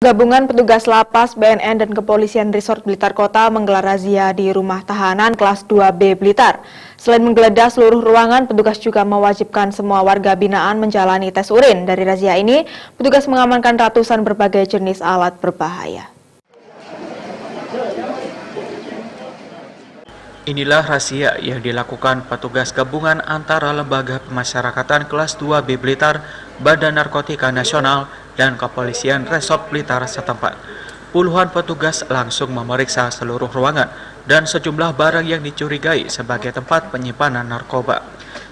Gabungan petugas lapas, BNN, dan Kepolisian Resort Blitar Kota menggelar razia di rumah tahanan kelas 2B Blitar. Selain menggeledah seluruh ruangan, petugas juga mewajibkan semua warga binaan menjalani tes urin. Dari razia ini, petugas mengamankan ratusan berbagai jenis alat berbahaya. Inilah razia yang dilakukan petugas gabungan antara Lembaga Pemasyarakatan Kelas 2B Blitar, Badan Narkotika Nasional, dan Kepolisian Resort Blitar setempat. Puluhan petugas langsung memeriksa seluruh ruangan dan sejumlah barang yang dicurigai sebagai tempat penyimpanan narkoba.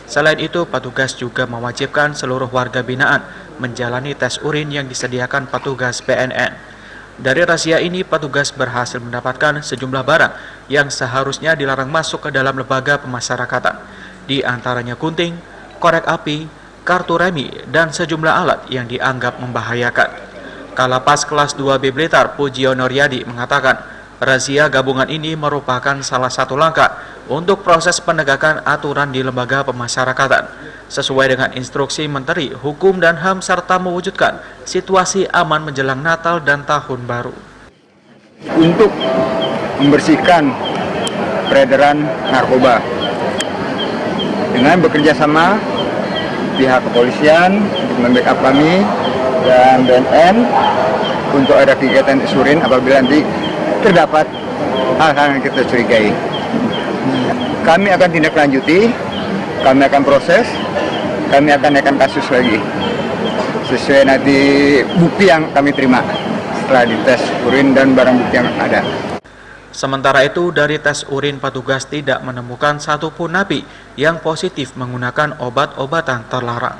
Selain itu, petugas juga mewajibkan seluruh warga binaan menjalani tes urin yang disediakan petugas BNN. Dari razia ini, petugas berhasil mendapatkan sejumlah barang yang seharusnya dilarang masuk ke dalam lembaga pemasyarakatan, di antaranya gunting, korek api, kartu remi, dan sejumlah alat yang dianggap membahayakan. Kalapas kelas 2B Blitar, Pujiono Riyadi, mengatakan razia gabungan ini merupakan salah satu langkah untuk proses penegakan aturan di lembaga pemasyarakatan, sesuai dengan instruksi Menteri Hukum dan HAM serta mewujudkan situasi aman menjelang Natal dan Tahun Baru. Untuk membersihkan peredaran narkoba dengan bekerja sama pihak kepolisian untuk membackup kami dan BNN untuk ada kegiatan urin apabila nanti terdapat hal-hal yang kita curigai. Kami akan tindak lanjuti, kami akan proses, kami akan naikkan kasus lagi sesuai nanti bukti yang kami terima setelah dites urin dan barang bukti yang ada. Sementara itu, dari tes urin petugas tidak menemukan satupun napi yang positif menggunakan obat-obatan terlarang.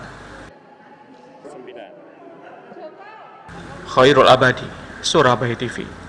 Khairul Abadi, Surabaya TV.